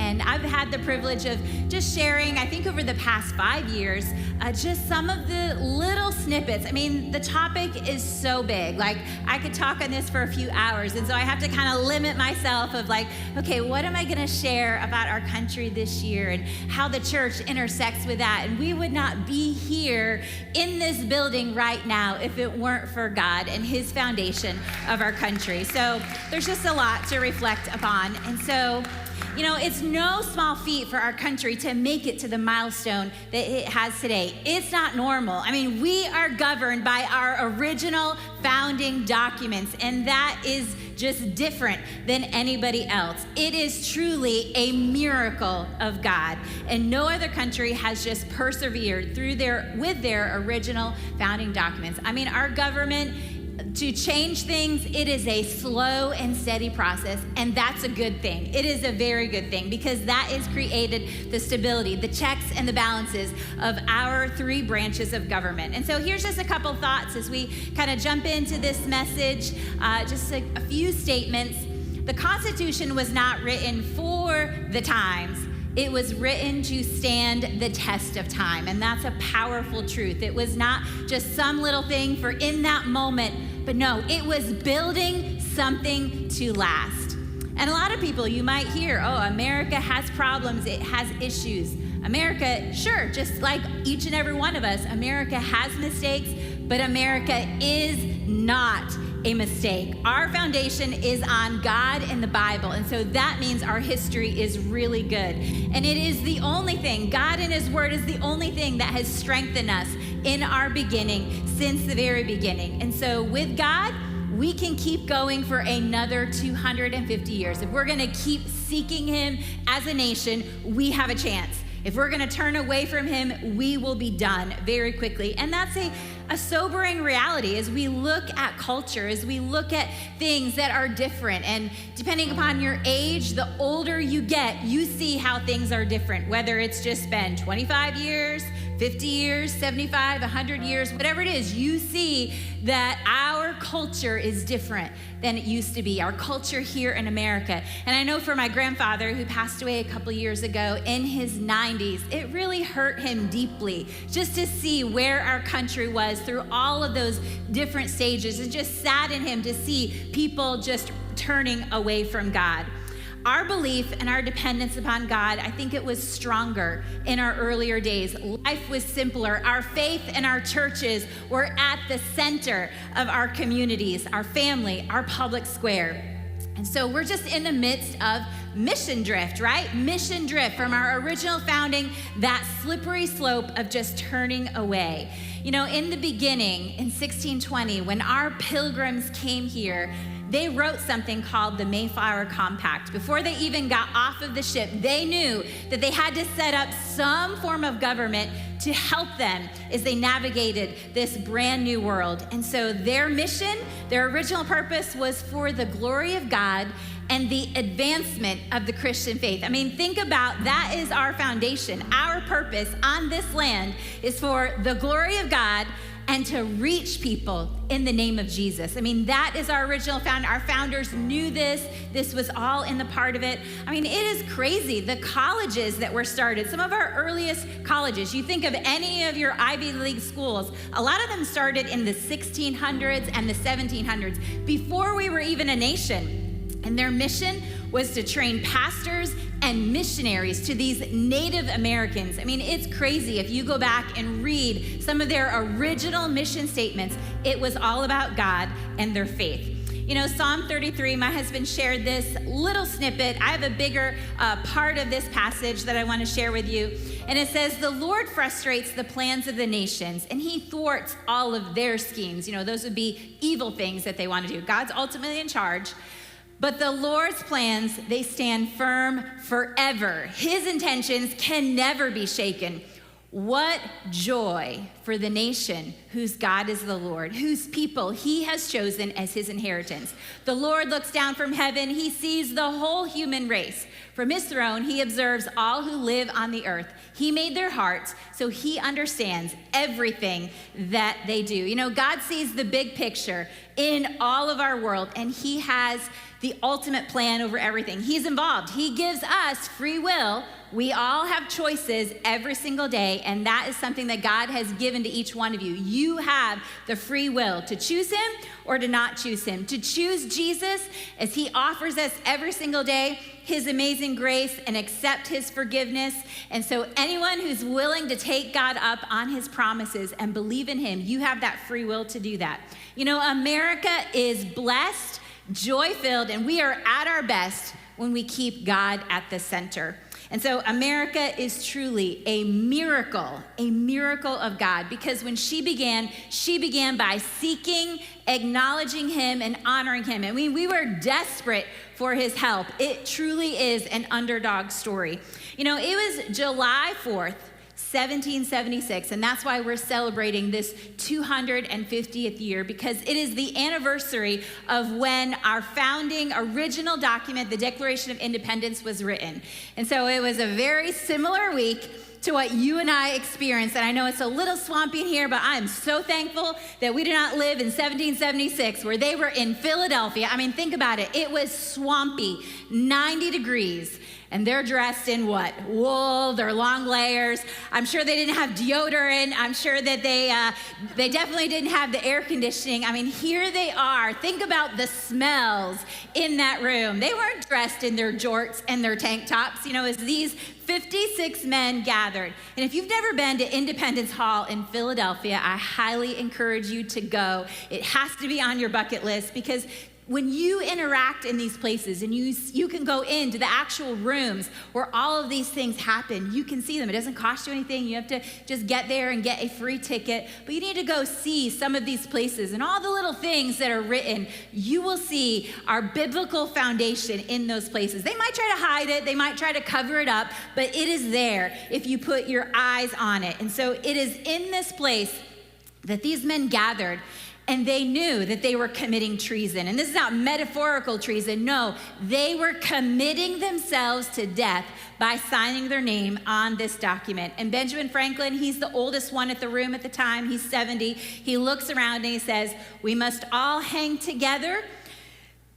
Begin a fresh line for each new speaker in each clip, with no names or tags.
And I've had the privilege of just sharing, I think over the past 5 years, just some of the little snippets. I mean, the topic is so big. Like, I could talk on this for a few hours. And so I have to kind of limit myself of like, okay, what am I going to share about our country this year and how the church intersects with that? And we would not be here in this building right now if it weren't for God and his foundation of our country. So there's just a lot to reflect upon. And so, you know, it's no small feat for our country to make it to the milestone that it has today. It's not normal. I mean, we are governed by our original founding documents, and that is just different than anybody else. It is truly a miracle of God, and no other country has just persevered with their original founding documents. I mean, our government, to change things, it is a slow and steady process, and that's a good thing. It is a very good thing because that has created the stability, the checks and the balances of our three branches of government. And so here's just a couple thoughts as we kind of jump into this message, just a few statements. The Constitution was not written for the times. It was written to stand the test of time, and that's a powerful truth. It was not just some little thing for in that moment, but no, it was building something to last. And a lot of people, you might hear, oh, America has problems, it has issues. America, sure, just like each and every one of us, America has mistakes, but America is not a mistake. Our foundation is on God and the Bible, and so that means our history is really good. And it is the only thing, God and his word is the only thing that has strengthened us in our beginning since the very beginning. And so with God, we can keep going for another 250 years. If we're gonna keep seeking him as a nation, we have a chance. If we're gonna turn away from him, we will be done very quickly. And that's a sobering reality as we look at culture, as we look at things that are different. And depending upon your age, the older you get, you see how things are different, whether it's just been 25 years, 50 years, 75, 100 years, whatever it is, you see that our culture is different than it used to be, our culture here in America. And I know for my grandfather, who passed away a couple years ago in his 90s, it really hurt him deeply just to see where our country was through all of those different stages. It just saddened him to see people just turning away from God. Our belief and our dependence upon God, I think it was stronger in our earlier days. Life was simpler. Our faith and our churches were at the center of our communities, our family, our public square. And so we're just in the midst of mission drift, right? Mission drift from our original founding, that slippery slope of just turning away. You know, in the beginning, in 1620, when our pilgrims came here, they wrote something called the Mayflower Compact. Before they even got off of the ship, they knew that they had to set up some form of government to help them as they navigated this brand new world. And so their mission, their original purpose was for the glory of God and the advancement of the Christian faith. I mean, think about that is our foundation. Our purpose on this land is for the glory of God and to reach people in the name of Jesus. I mean, that is our original founder. Our founders knew this. This was all in the part of it. I mean, it is crazy. The colleges that were started, some of our earliest colleges, you think of any of your Ivy League schools, a lot of them started in the 1600s and the 1700s, before we were even a nation. And their mission was to train pastors and missionaries to these Native Americans. I mean, it's crazy. If you go back and read some of their original mission statements, it was all about God and their faith. You know, Psalm 33, my husband shared this little snippet. I have a bigger part of this passage that I want to share with you. And it says, the Lord frustrates the plans of the nations, and he thwarts all of their schemes. You know, those would be evil things that they want to do. God's ultimately in charge. But the Lord's plans, they stand firm forever. His intentions can never be shaken. What joy for the nation whose God is the Lord, whose people he has chosen as his inheritance. The Lord looks down from heaven. He sees the whole human race. From his throne, he observes all who live on the earth. He made their hearts, so he understands everything that they do. You know, God sees the big picture in all of our world, and he has the ultimate plan over everything. He's involved. He gives us free will. We all have choices every single day, and that is something that God has given to each one of you. You have the free will to choose him or to not choose him, to choose Jesus as he offers us every single day his amazing grace and accept his forgiveness. And so anyone who's willing to take God up on his promises and believe in him, you have that free will to do that. You know, America is blessed, joy-filled, and we are at our best when we keep God at the center. And so America is truly a miracle of God, because when she began by seeking, acknowledging him, and honoring him. I mean, we were desperate for his help. It truly is an underdog story. You know, it was July 4th, 1776, and that's why we're celebrating this 250th year, because it is the anniversary of when our founding original document, the Declaration of Independence, was written. And so it was a very similar week to what you and I experienced. And I know it's a little swampy in here, but I'm so thankful that we did not live in 1776, where they were in Philadelphia. I mean, think about it. It was swampy, 90 degrees. And they're dressed in what? Wool, they're long layers. I'm sure they didn't have deodorant. I'm sure that they definitely didn't have the air conditioning. I mean, here they are. Think about the smells in that room. They weren't dressed in their jorts and their tank tops, you know, as these 56 men gathered. And if you've never been to Independence Hall in Philadelphia, I highly encourage you to go. It has to be on your bucket list, because when you interact in these places and you can go into the actual rooms where all of these things happen, you can see them. It doesn't cost you anything. You have to just get there and get a free ticket. But you need to go see some of these places and all the little things that are written. You will see our biblical foundation in those places. They might try to hide it. They might try to cover it up, but it is there if you put your eyes on it. And so it is in this place that these men gathered, and they knew that they were committing treason. And this is not metaphorical treason. No, they were committing themselves to death by signing their name on this document. And Benjamin Franklin, he's the oldest one at the room at the time. He's 70. He looks around and he says, "We must all hang together,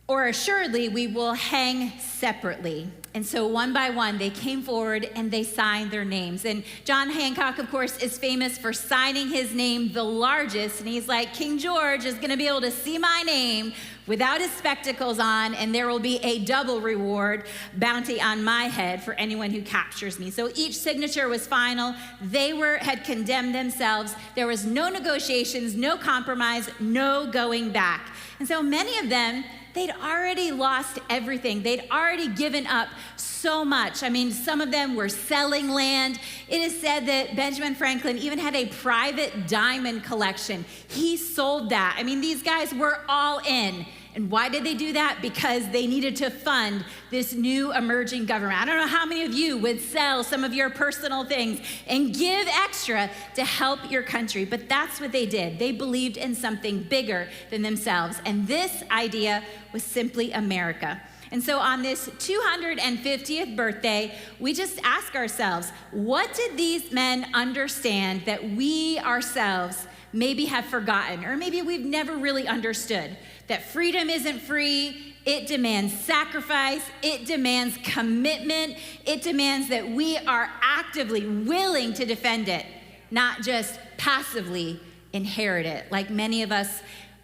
or assuredly we will hang separately." And so one by one, they came forward and they signed their names. And John Hancock, of course, is famous for signing his name the largest. And he's like, King George is going to be able to see my name without his spectacles on, and there will be a double reward bounty on my head for anyone who captures me. So each signature was final. They had condemned themselves. There was no negotiations, no compromise, no going back. And so many of them, they'd already lost everything. They'd already given up so much. I mean, some of them were selling land. It is said that Benjamin Franklin even had a private diamond collection. He sold that. I mean, these guys were all in. And why did they do that? Because they needed to fund this new emerging government. I don't know how many of you would sell some of your personal things and give extra to help your country, but that's what they did. They believed in something bigger than themselves, and this idea was simply America. And so on this 250th birthday, we just ask ourselves, what did these men understand that we ourselves maybe have forgotten, or maybe we've never really understood? That freedom isn't free. It demands sacrifice. It demands commitment. It demands that we are actively willing to defend it, not just passively inherit it, like many of us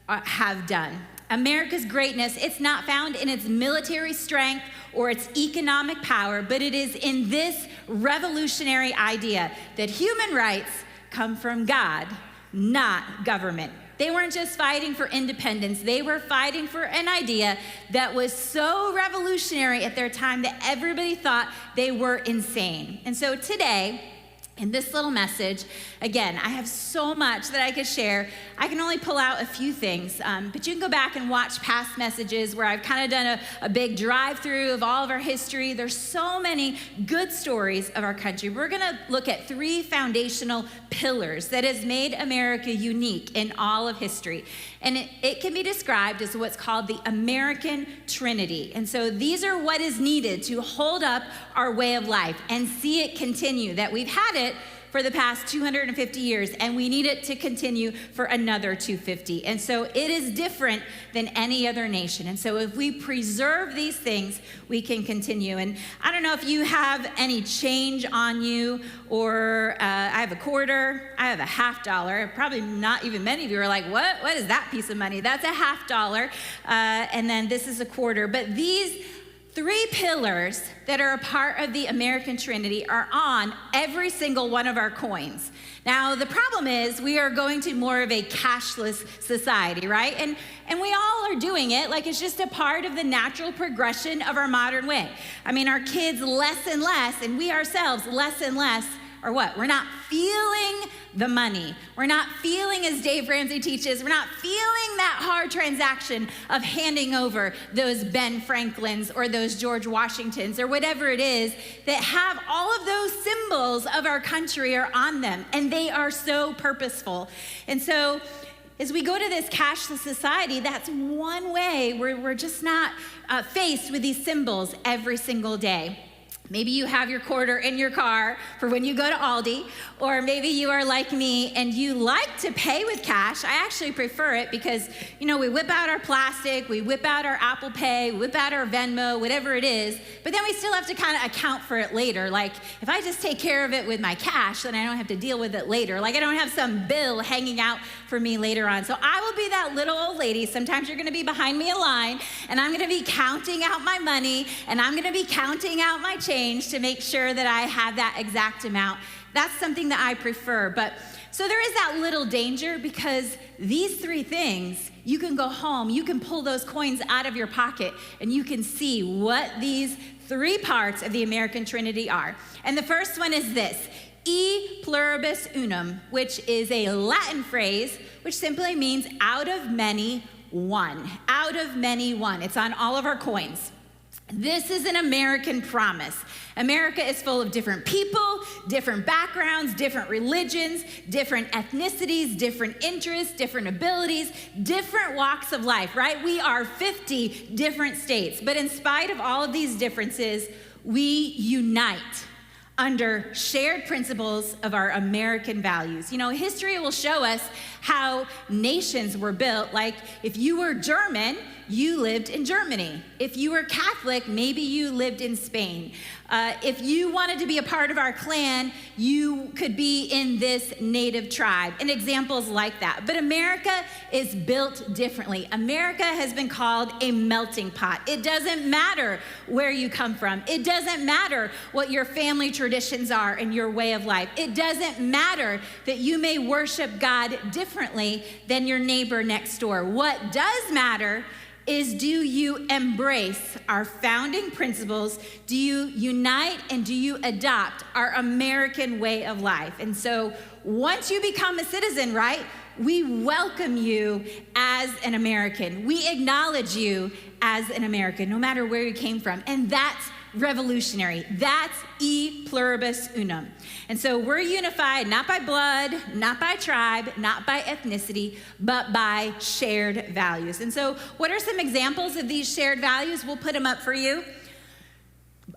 have done. America's greatness, it's not found in its military strength or its economic power, but it is in this revolutionary idea that human rights come from God, not government. They weren't just fighting for independence. They were fighting for an idea that was so revolutionary at their time that everybody thought they were insane. And so today, in this little message, again, I have so much that I could share. I can only pull out a few things, but you can go back and watch past messages where I've kind of done a big drive-through of all of our history. There's so many good stories of our country. We're gonna look at 3 foundational pillars that has made America unique in all of history. And it can be described as what's called the American Trinity. And so these are what is needed to hold up our way of life and see it continue, that we've had it for the past 250 years, and we need it to continue for another 250. And so it is different than any other nation. And so if we preserve these things, we can continue. And I don't know if you have any change on you, or I have a quarter, I have a $50. Probably not even many of you are like, what is that piece of money? That's a $50. And then this is a quarter. But these three pillars that are a part of the American Trinity are on every single one of our coins. Now, the problem is we are going to more of a cashless society, right? And we all are doing it. Like, it's just a part of the natural progression of our modern way. I mean, our kids less and less, and we ourselves less and less, or what? We're not feeling the money. We're not feeling, as Dave Ramsey teaches, we're not feeling that hard transaction of handing over those Ben Franklins or those George Washingtons or whatever it is that have all of those symbols of our country are on them, and they are so purposeful. And so as we go to this cashless society, that's one way where we're just not faced with these symbols every single day. Maybe you have your quarter in your car for when you go to Aldi, or maybe you are like me and you like to pay with cash. I actually prefer it because, we whip out our plastic, we whip out our Apple Pay, whip out our Venmo, whatever it is, but then we still have to kind of account for it later. Like, if I just take care of it with my cash, then I don't have to deal with it later. Like, I don't have some bill hanging out for me later on. So I will be that little old lady. Sometimes you're gonna be behind me in line, and I'm gonna be counting out my money, and I'm gonna be counting out my change to make sure that I have that exact amount. That's something that I prefer. But so there is that little danger, because these three things, you can go home, you can pull those coins out of your pocket, and you can see what these three parts of the American Trinity are. And the first one is this: e pluribus unum, which is a Latin phrase which simply means out of many, one. Out of many, one. It's on all of our coins. This is an American promise. America is full of different people, different backgrounds, different religions, different ethnicities, different interests, different abilities, different walks of life, right? We are 50 different states. But in spite of all of these differences, we unite under shared principles of our American values. History will show us how nations were built. Like, if you were German, you lived in Germany. If you were Catholic, maybe you lived in Spain. If you wanted to be a part of our clan, you could be in this native tribe, and examples like that. But America is built differently. America has been called a melting pot. It doesn't matter where you come from. It doesn't matter what your family traditions are and your way of life. It doesn't matter that you may worship God differently than your neighbor next door. What does matter is, do you embrace our founding principles? Do you unite, and do you adopt our American way of life? And so once you become a citizen, right, we welcome you as an American. We acknowledge you as an American, no matter where you came from. And that's revolutionary. That's e pluribus unum. And so we're unified not by blood, not by tribe, not by ethnicity, but by shared values. And so what are some examples of these shared values? We'll put them up for you.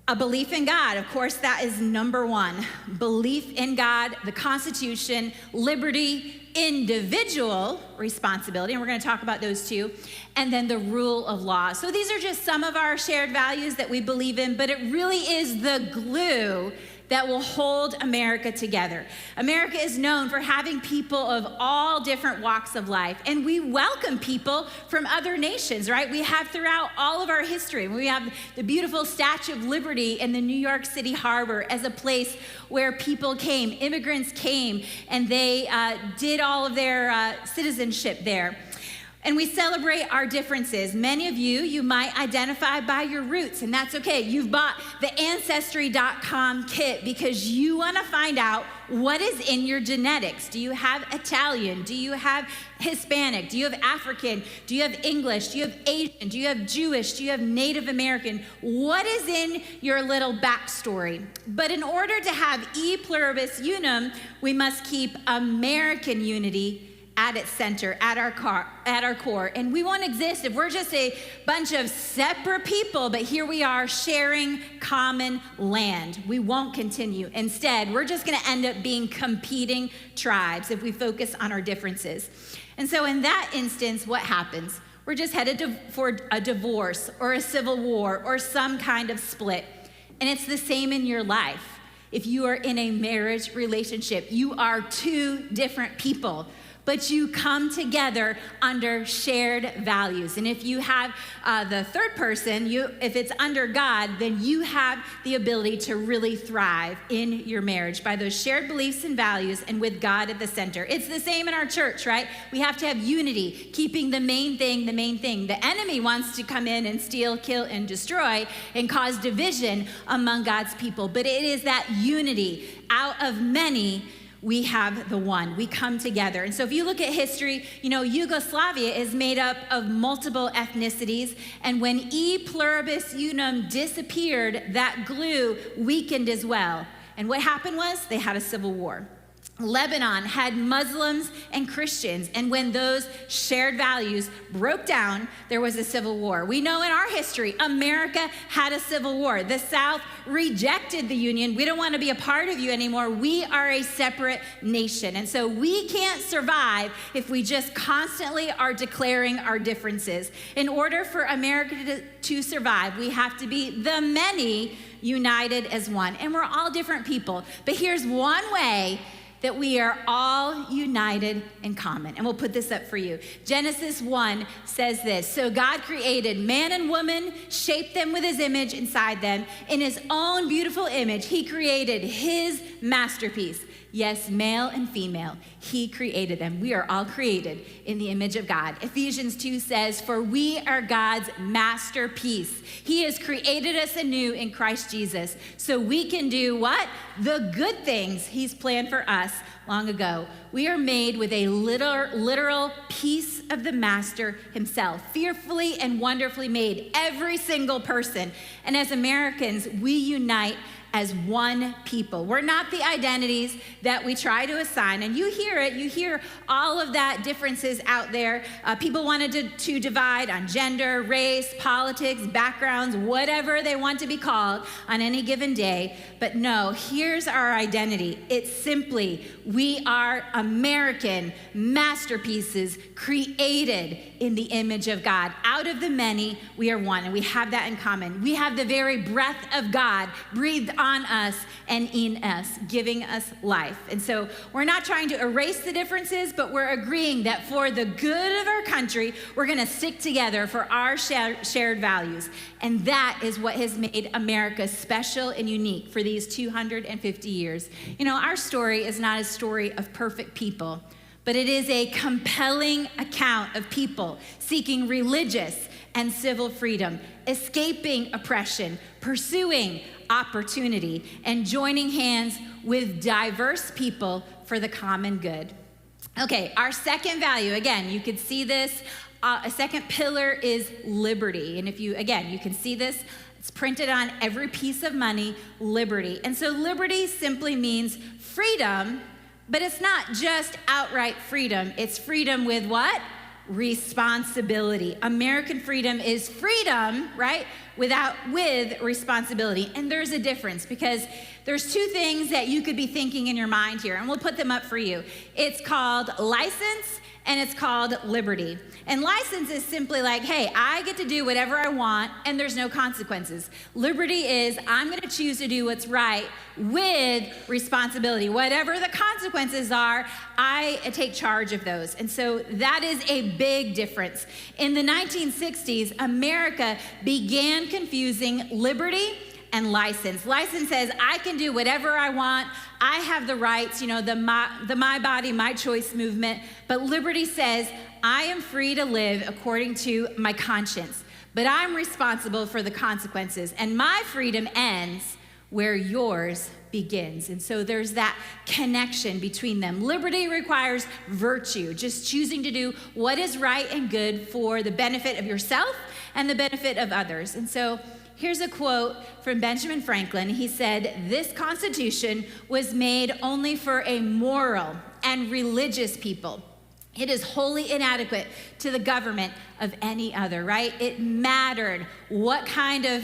A belief in God, of course, that is number one. Belief in God, the Constitution, liberty, individual responsibility, and we're going to talk about those too, and then the rule of law. So these are just some of our shared values that we believe in, but it really is the glue that will hold America together. America is known for having people of all different walks of life, and we welcome people from other nations, right? We have throughout all of our history. We have the beautiful Statue of Liberty in the New York City harbor as a place where people came, immigrants came, and they did all of their citizenship there. And we celebrate our differences. Many of you might identify by your roots, and that's okay. You've bought the Ancestry.com kit because you want to find out what is in your genetics. Do you have Italian? Do you have Hispanic? Do you have African? Do you have English? Do you have Asian? Do you have Jewish? Do you have Native American? What is in your little backstory? But in order to have e pluribus unum, we must keep American unity at its center, at our core. And we won't exist if we're just a bunch of separate people, but here we are sharing common land. We won't continue. Instead, we're just going to end up being competing tribes if we focus on our differences. And so in that instance, what happens? We're just headed for a divorce or a civil war or some kind of split. And it's the same in your life. If you are in a marriage relationship, you are two different people, but you come together under shared values. And if you have the third person, if it's under God, then you have the ability to really thrive in your marriage by those shared beliefs and values and with God at the center. It's the same in our church, right? We have to have unity, keeping the main thing the main thing. The enemy wants to come in and steal, kill, and destroy and cause division among God's people. But it is that unity out of many. We have the one. We come together. And so if you look at history, Yugoslavia is made up of multiple ethnicities. And when e pluribus unum disappeared, that glue weakened as well. And what happened was they had a civil war. Lebanon had Muslims and Christians, and when those shared values broke down, there was a civil war. We know in our history, America had a civil war. The South rejected the Union. We don't want to be a part of you anymore. We are a separate nation, and so we can't survive if we just constantly are declaring our differences. In order for America to survive, we have to be the many united as one, and we're all different people. But here's one way that we are all united in common. And we'll put this up for you. Genesis 1 says this: so God created man and woman, shaped them with his image inside them. In his own beautiful image, he created his masterpiece. Yes, male and female, he created them. We are all created in the image of God. Ephesians 2 says, for we are God's masterpiece. He has created us anew in Christ Jesus so we can do what? The good things he's planned for us long ago. We are made with a literal piece of the master himself, fearfully and wonderfully made, every single person. And as Americans, we unite as one people. We're not the identities that we try to assign. And you hear all of that differences out there. People wanted to divide on gender, race, politics, backgrounds, whatever they want to be called on any given day. But no, here's our identity. It's simply, we are American masterpieces created in the image of God. Out of the many, we are one, and we have that in common. We have the very breath of God breathed on us and in us, giving us life. And so we're not trying to erase the differences, but we're agreeing that for the good of our country, we're going to stick together for our shared values. And that is what has made America special and unique for these 250 years. Our story is not a story of perfect people, but it is a compelling account of people seeking religious and civil freedom, escaping oppression, pursuing opportunity, and joining hands with diverse people for the common good. Okay, our second value, again, you could see this. A second pillar is liberty. And you can see this. It's printed on every piece of money, liberty. And so liberty simply means freedom, but it's not just outright freedom. It's freedom with what? Responsibility. American freedom is freedom, right? With responsibility. And there's a difference, because there's two things that you could be thinking in your mind here, and we'll put them up for you. It's called license and it's called liberty. And license is simply like, hey, I get to do whatever I want and there's no consequences. Liberty is, I'm going to choose to do what's right with responsibility. Whatever the consequences are, I take charge of those. And so that is a big difference. In the 1960s, America began confusing liberty and license. License says I can do whatever I want. I have the rights, the my body, my choice movement. But liberty says I am free to live according to my conscience, but I'm responsible for the consequences. And my freedom ends where yours begins. And so there's that connection between them. Liberty requires virtue, just choosing to do what is right and good for the benefit of yourself and the benefit of others. And so here's a quote from Benjamin Franklin. He said, "This Constitution was made only for a moral and religious people. It is wholly inadequate to the government of any other, right? It mattered what kind of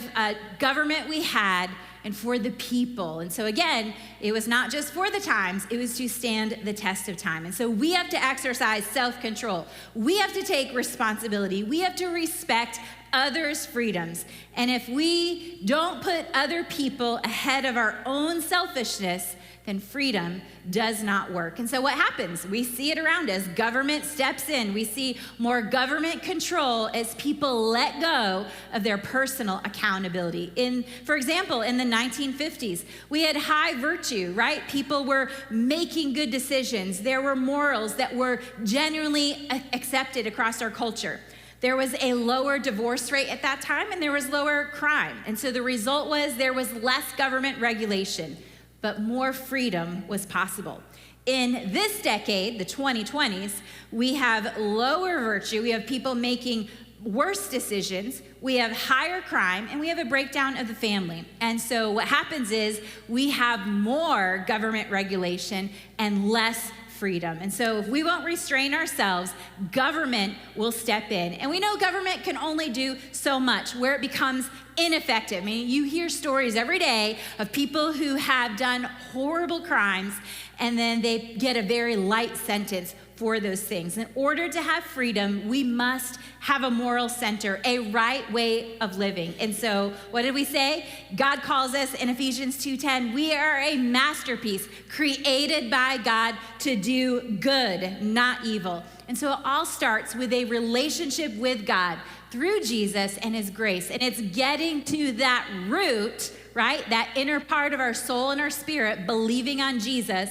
government we had and for the people. And so again, it was not just for the times, it was to stand the test of time. And so we have to exercise self-control. We have to take responsibility. We have to respect others' freedoms. And if we don't put other people ahead of our own selfishness, then freedom does not work. And so what happens? We see it around us. Government steps in. We see more government control as people let go of their personal accountability. For example, in the 1950s, we had high virtue, right? People were making good decisions. There were morals that were genuinely accepted across our culture. There was a lower divorce rate at that time, and there was lower crime. And so the result was there was less government regulation, but more freedom was possible. In this decade, the 2020s, we have lower virtue. We have people making worse decisions. We have higher crime, and we have a breakdown of the family. And so what happens is we have more government regulation and less freedom. And so if we won't restrain ourselves, government will step in. And we know government can only do so much where it becomes ineffective. I mean, you hear stories every day of people who have done horrible crimes and then they get a very light sentence for those things. In order to have freedom, we must have a moral center, a right way of living. And so what did we say? God calls us in Ephesians 2:10, we are a masterpiece created by God to do good, not evil. And so it all starts with a relationship with God through Jesus and his grace. And it's getting to that root, right? That inner part of our soul and our spirit, believing on Jesus.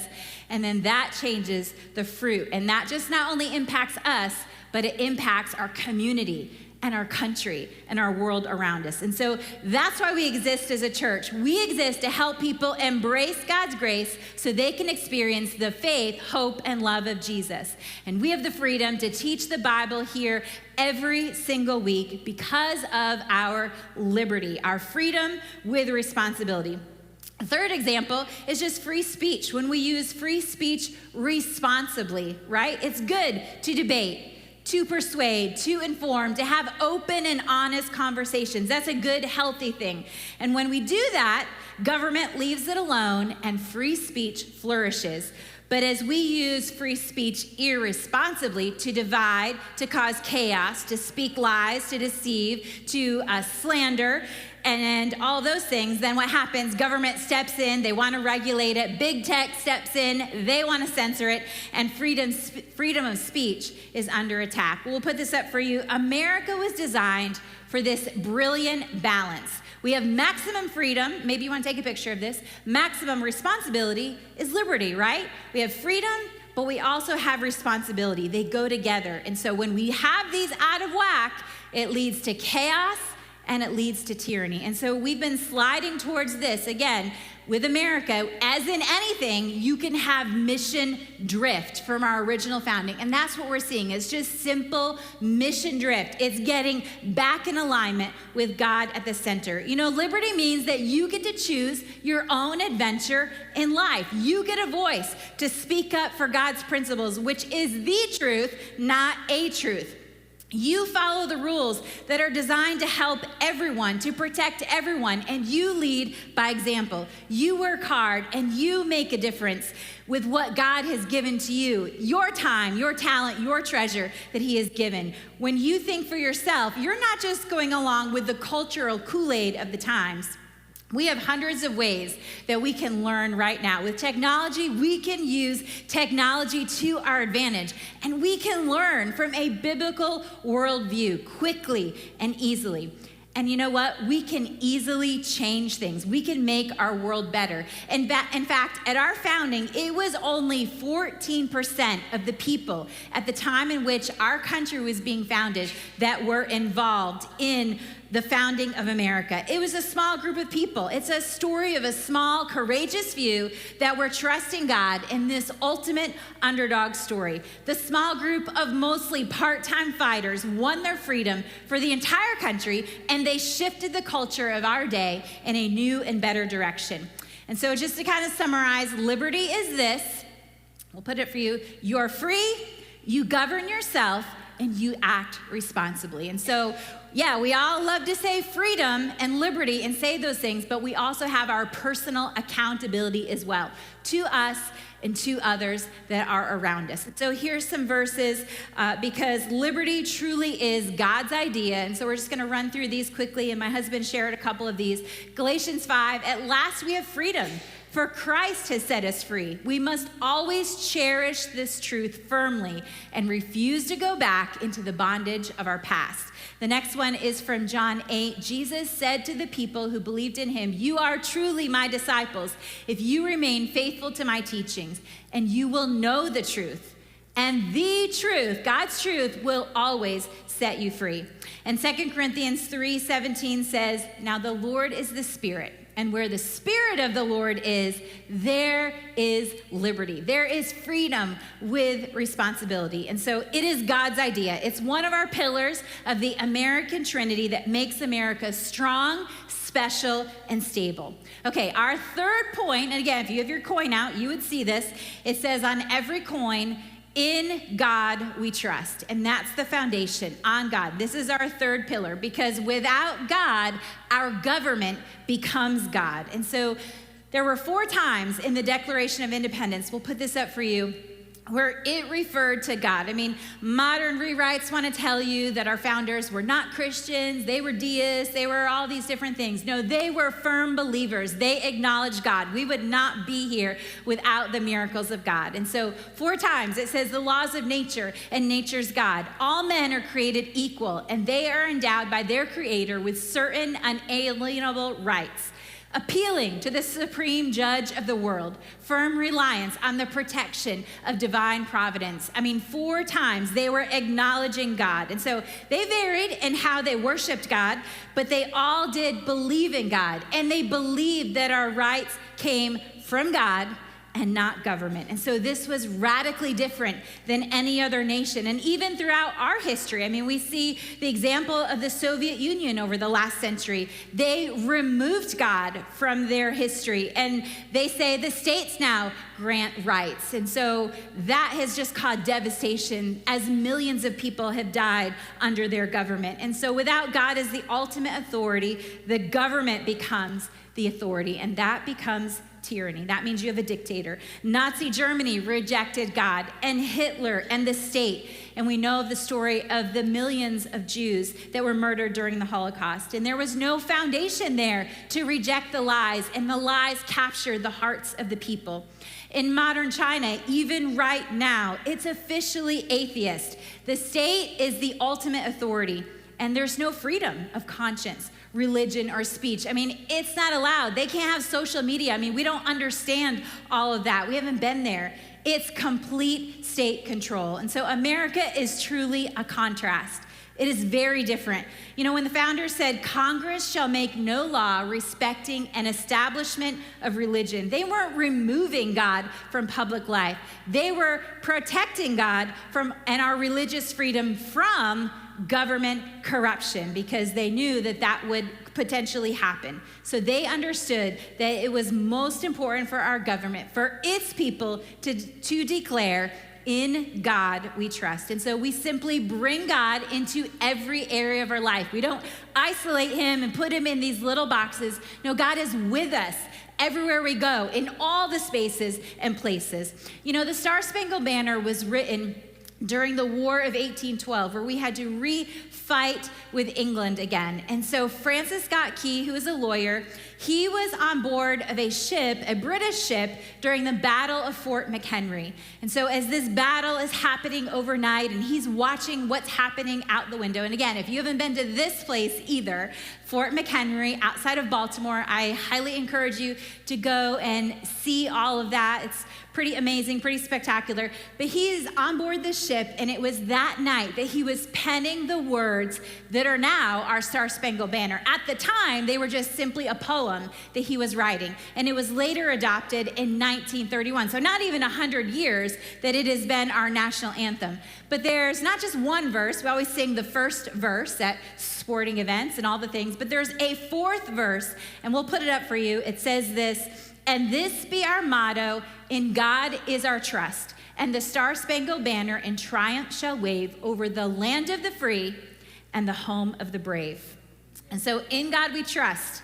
And then that changes the fruit. And that just not only impacts us, but it impacts our community and our country and our world around us. And so that's why we exist as a church. We exist to help people embrace God's grace so they can experience the faith, hope, and love of Jesus. And we have the freedom to teach the Bible here every single week because of our liberty, our freedom with responsibility. A third example is just free speech. When we use free speech responsibly, right? It's good to debate, to persuade, to inform, to have open and honest conversations. That's a good, healthy thing. And when we do that, government leaves it alone and free speech flourishes. But as we use free speech irresponsibly to divide, to cause chaos, to speak lies, to deceive, to slander, and all those things, then what happens? Government steps in, they want to regulate it. Big tech steps in, they want to censor it, and freedom of speech is under attack. We'll put this up for you. America was designed for this brilliant balance. We have maximum freedom. Maybe you want to take a picture of this. Maximum responsibility is liberty, right? We have freedom, but we also have responsibility. They go together. And so when we have these out of whack, it leads to chaos and it leads to tyranny. And so we've been sliding towards this. Again, with America, as in anything, you can have mission drift from our original founding. And that's what we're seeing. It's just simple mission drift. It's getting back in alignment with God at the center. You know, liberty means that you get to choose your own adventure in life. You get a voice to speak up for God's principles, which is the truth, not a truth. You follow the rules that are designed to help everyone, to protect everyone, and you lead by example. You work hard and you make a difference with what God has given to you, your time, your talent, your treasure that he has given. When you think for yourself, you're not just going along with the cultural Kool-Aid of the times. We have hundreds of ways that we can learn right now. With technology, we can use technology to our advantage, and we can learn from a biblical worldview quickly and easily. And you know what? We can easily change things. We can make our world better. In fact, at our founding, it was only 14% of the people at the time in which our country was being founded that were involved in the founding of America. It was a small group of people. It's a story of a small, courageous few that were trusting God in this ultimate underdog story. The small group of mostly part-time fighters won their freedom for the entire country, and they shifted the culture of our day in a new and better direction. And so just to kind of summarize, liberty is this. We'll put it for you. You're free, you govern yourself, and you act responsibly. And so, yeah, we all love to say freedom and liberty and say those things, but we also have our personal accountability as well to us and to others that are around us. So here's some verses because liberty truly is God's idea. And so we're just going to run through these quickly. And my husband shared a couple of these. Galatians 5, at last we have freedom, for Christ has set us free. We must always cherish this truth firmly and refuse to go back into the bondage of our past. The next one is from John 8. Jesus said to the people who believed in him, you are truly my disciples if you remain faithful to my teachings, and you will know the truth. And the truth, God's truth, will always set you free. And 2 Corinthians 3:17 says, now the Lord is the Spirit. And where the Spirit of the Lord is, there is liberty. There is freedom with responsibility. And so it is God's idea. It's one of our pillars of the American Trinity that makes America strong, special, and stable. Okay, our third point, and again, if you have your coin out, you would see this. It says on every coin, in God we trust. And that's the foundation, on God. This is our third pillar, because without God, our government becomes God. And so there were 4 times in the Declaration of Independence, we'll put this up for you, where it referred to God. I mean, modern rewrites want to tell you that our founders were not Christians, they were deists, they were all these different things. No, they were firm believers. They acknowledged God. We would not be here without the miracles of God. And so 4 times it says the laws of nature and nature's God. All men are created equal, and they are endowed by their creator with certain unalienable rights. Appealing to the supreme judge of the world, firm reliance on the protection of divine providence. I mean, 4 times they were acknowledging God. And so they varied in how they worshiped God, but they all did believe in God. And they believed that our rights came from God and not government. And so this was radically different than any other nation. And even throughout our history, I mean, we see the example of the Soviet Union over the last century. They removed God from their history, and they say the states now grant rights. And so that has just caused devastation as millions of people have died under their government. And so without God as the ultimate authority, the government becomes the authority, and that becomes tyranny. That means you have a dictator. Nazi Germany rejected God, and Hitler and the state. And we know the story of the millions of Jews that were murdered during the Holocaust. And there was no foundation there to reject the lies, and the lies captured the hearts of the people. In modern China, even right now, it's officially atheist. The state is the ultimate authority, and there's no freedom of conscience, religion, or speech. I mean, it's not allowed. They can't have social media. I mean, we don't understand all of that. We haven't been there. It's complete state control. And so America is truly a contrast. It is very different. You know, when the founders said, Congress shall make no law respecting an establishment of religion, they weren't removing God from public life. They were protecting God from and our religious freedom from government corruption, because they knew that that would potentially happen. So they understood that it was most important for our government, for its people to declare, in God we trust. And so we simply bring God into every area of our life. We don't isolate him and put him in these little boxes. No, God is with us everywhere we go, in all the spaces and places. You know, the Star-Spangled Banner was written during the War of 1812, where we had to refight with England again. And so Francis Scott Key, who is a lawyer, he was on board of a ship, a British ship, during the Battle of Fort McHenry. And so as this battle is happening overnight, and he's watching what's happening out the window. And again, if you haven't been to this place either, Fort McHenry outside of Baltimore, I highly encourage you to go and see all of that. It's pretty amazing, pretty spectacular. But he is on board this ship, and it was that night that he was penning the words that are now our Star-Spangled Banner. At the time, they were just simply a poem that he was writing, and it was later adopted in 1931. So not even 100 years that it has been our national anthem. But there's not just one verse. We always sing the first verse at sporting events and all the things, but there's a 4th verse, and we'll put it up for you. It says this, "And this be our motto, in God is our trust, and the Star-Spangled Banner in triumph shall wave over the land of the free and the home of the brave. And so in God we trust.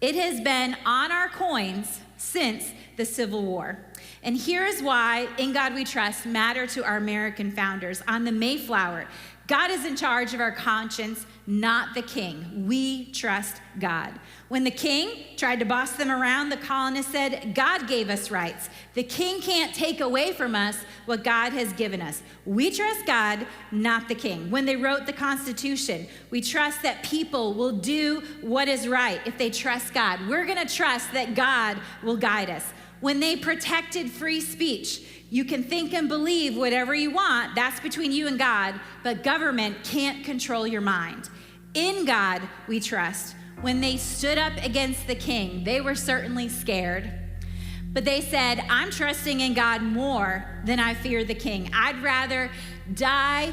It has been on our coins since the Civil War. And here's why In God We Trust matter to our American founders. On the Mayflower, God is in charge of our conscience, not the king. We trust God. When the king tried to boss them around, the colonists said, God gave us rights. The king can't take away from us what God has given us. We trust God, not the king. When they wrote the Constitution, we trust that people will do what is right if they trust God. We're going to trust that God will guide us. When they protected free speech, you can think and believe whatever you want. That's between you and God, but government can't control your mind. In God we trust. When they stood up against the king, they were certainly scared, but they said, I'm trusting in God more than I fear the king. I'd rather die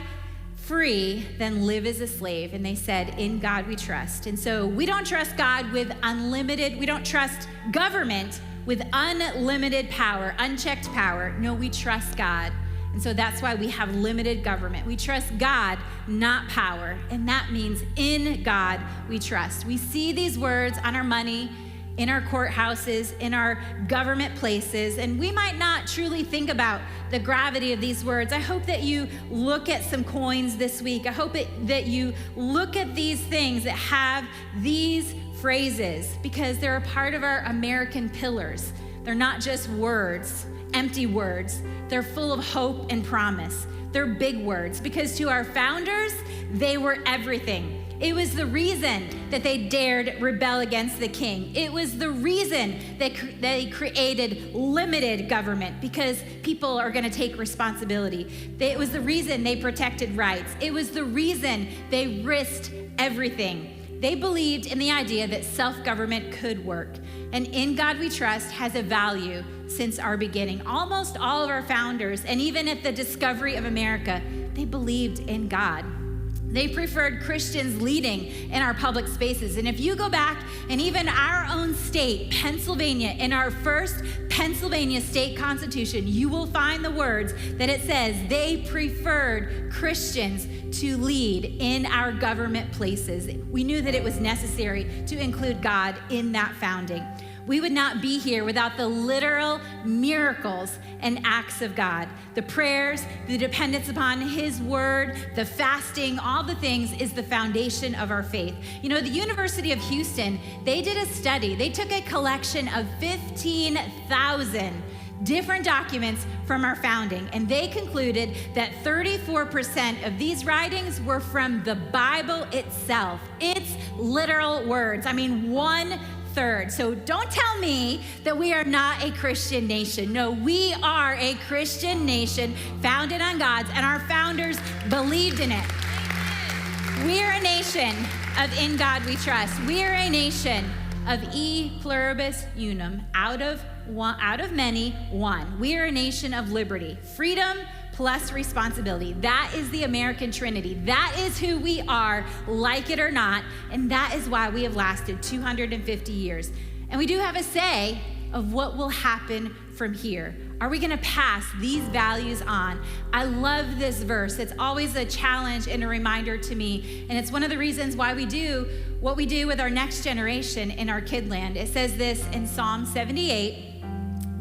free than live as a slave. And they said, in God we trust. And so we don't trust God with we don't trust government with unlimited power, unchecked power. No, we trust God. And so that's why we have limited government. We trust God, not power. And that means in God we trust. We see these words on our money, in our courthouses, in our government places, and we might not truly think about the gravity of these words. I hope that you look at some coins this week. I hope that you look at these things that have these phrases, because they're a part of our American pillars. They're not just words, empty words. They're full of hope and promise. They're big words, because to our founders, they were everything. It was the reason that they dared rebel against the king. It was the reason that they created limited government, because people are going to take responsibility. It was the reason they protected rights. It was the reason they risked everything. They believed in the idea that self-government could work. And In God We Trust has a value since our beginning. Almost all of our founders, and even at the discovery of America, they believed in God. They preferred Christians leading in our public spaces. And if you go back, and even our own state, Pennsylvania, in our first Pennsylvania state constitution, you will find the words that it says they preferred Christians to lead in our government places. We knew that it was necessary to include God in that founding. We would not be here without the literal miracles and acts of God. The prayers, the dependence upon His word, the fasting, all the things is the foundation of our faith. You know, the University of Houston, they did a study. They took a collection of 15,000 different documents from our founding, and they concluded that 34% of these writings were from the Bible itself. It's literal words. I mean, 1/3. So don't tell me that we are not a Christian nation. No, we are a Christian nation founded on God's, and our founders believed in it. We're a nation of In God We Trust. We're a nation of E pluribus unum, out of many, one. We are a nation of liberty, freedom plus responsibility. That is the American Trinity. That is who we are, like it or not, and that is why we have lasted 250 years. And we do have a say of what will happen from here. Are we going to pass these values on? I love this verse. It's always a challenge and a reminder to me, and it's one of the reasons why we do what we do with our next generation in our kidland. It says this in Psalm 78.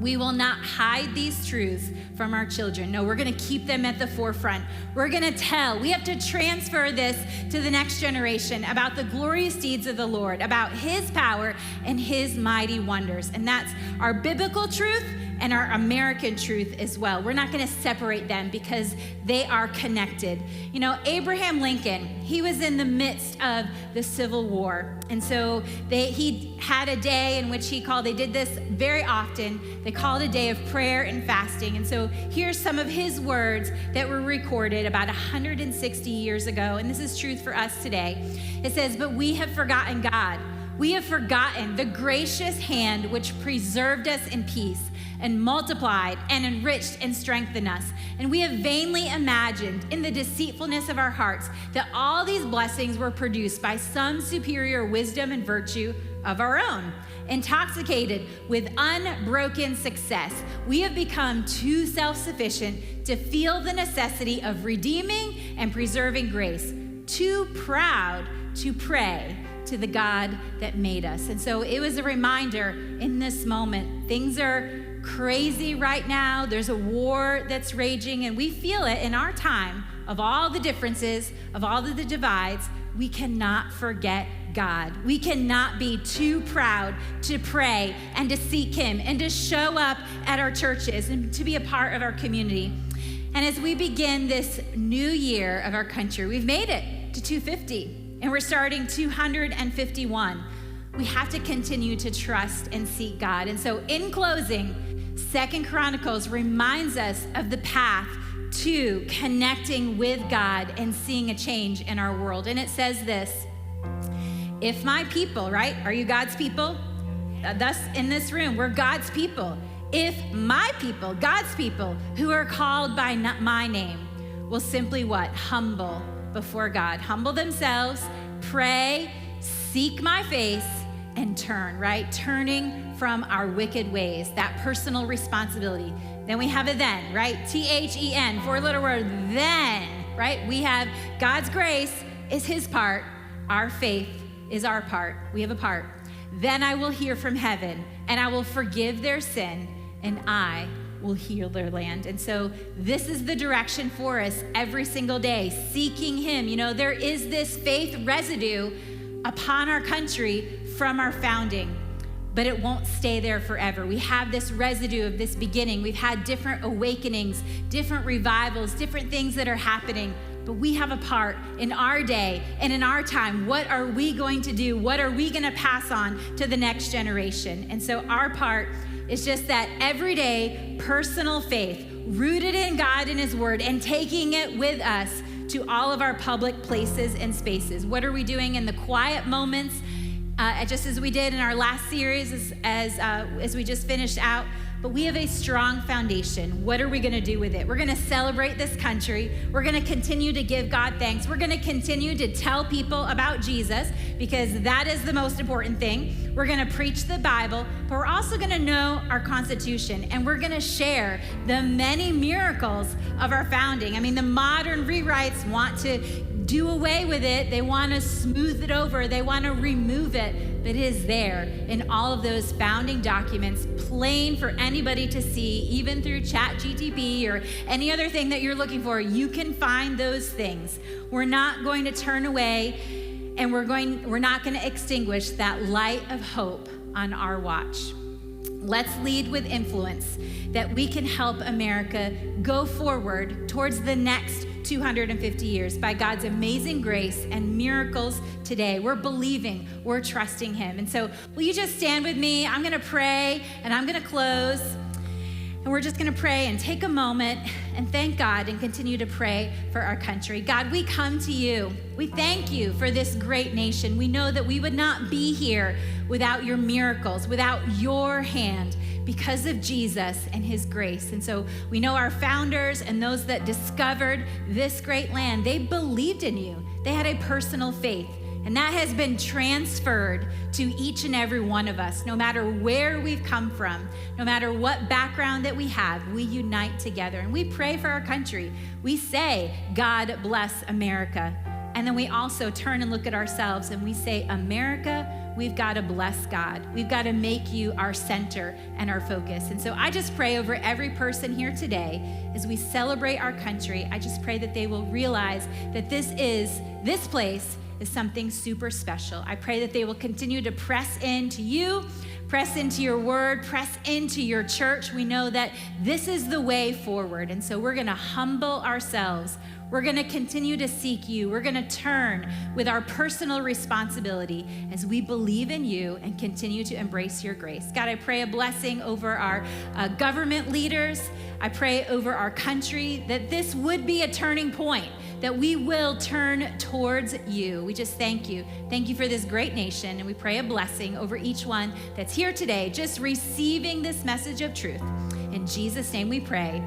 We will not hide these truths from our children. No, we're going to keep them at the forefront. We're going to tell. We have to transfer this to the next generation about the glorious deeds of the Lord, about His power and His mighty wonders. And that's our biblical truth and our American truth as well. We're not going to separate them because they are connected. You know, Abraham Lincoln, he was in the midst of the Civil War. And so he had a day in which they did this very often. They called a day of prayer and fasting. And so here's some of his words that were recorded about 160 years ago. And this is truth for us today. It says, "But we have forgotten God. We have forgotten the gracious hand which preserved us in peace and multiplied and enriched and strengthened us. And we have vainly imagined in the deceitfulness of our hearts that all these blessings were produced by some superior wisdom and virtue. of our own. Intoxicated with unbroken success, we have become too self-sufficient to feel the necessity of redeeming and preserving grace, too proud to pray to the God that made us. And so it was a reminder in this moment. Things are crazy right now. There's a war that's raging, and we feel it in our time of all the differences, of all of the divides. We cannot forget God. We cannot be too proud to pray and to seek him and to show up at our churches and to be a part of our community. And as we begin this new year of our country, we've made it to 250 and we're starting 251. We have to continue to trust and seek God. And so in closing, 2 Chronicles reminds us of the path to connecting with God and seeing a change in our world. And it says this: if my people, right? Are you God's people? Thus in this room, we're God's people. If my people, God's people, who are called by my name, will simply what? Humble before God. Humble themselves, pray, seek my face, and turn, right? Turning from our wicked ways, that personal responsibility. Then we have a then, right? THEN, four-letter word, then, right? We have God's grace is his part. Our faith is our part. We have a part. Then I will hear from heaven, and I will forgive their sin, and I will heal their land. And so this is the direction for us every single day, seeking him. You know, there is this faith residue upon our country from our founding, but it won't stay there forever. We have this residue of this beginning. We've had different awakenings, different revivals, different things that are happening, but we have a part in our day and in our time. What are we going to do? What are we going to pass on to the next generation? And so our part is just that everyday personal faith rooted in God and his word and taking it with us to all of our public places and spaces. What are we doing in the quiet moments? Just as we did in our last series, as we just finished out, but we have a strong foundation. What are we gonna do with it? We're gonna celebrate this country. We're gonna continue to give God thanks. We're gonna continue to tell people about Jesus, because that is the most important thing. We're gonna preach the Bible, but we're also gonna know our Constitution, and we're gonna share the many miracles of our founding. I mean, the modern rewrites want to do away with it. They want to smooth it over. They want to remove it, but it is there in all of those founding documents, plain for anybody to see, even through ChatGPT or any other thing that you're looking for. You can find those things. We're not going to turn away, and we're not going to extinguish that light of hope on our watch. Let's lead with influence, that we can help America go forward towards the next 250 years by God's amazing grace and miracles today. We're believing, we're trusting him. And so will you just stand with me? I'm gonna pray and I'm gonna close. And we're just gonna pray and take a moment and thank God and continue to pray for our country. God, we come to you. We thank you for this great nation. We know that we would not be here without your miracles, without your hand, because of Jesus and his grace. And so we know our founders and those that discovered this great land, they believed in you. They had a personal faith. And that has been transferred to each and every one of us. No matter where we've come from, no matter what background that we have, we unite together and we pray for our country. We say, God bless America. And then we also turn and look at ourselves and we say, America, we've got to bless God. We've got to make you our center and our focus. And so I just pray over every person here today as we celebrate our country. I just pray that they will realize that this place is something super special. I pray that they will continue to press into you, press into your word, press into your church. We know that this is the way forward. And so we're going to humble ourselves. We're going to continue to seek you. We're going to turn with our personal responsibility as we believe in you and continue to embrace your grace. God, I pray a blessing over our government leaders. I pray over our country that this would be a turning point, that we will turn towards you. We just thank you. Thank you for this great nation. And we pray a blessing over each one that's here today, just receiving this message of truth. In Jesus' name we pray.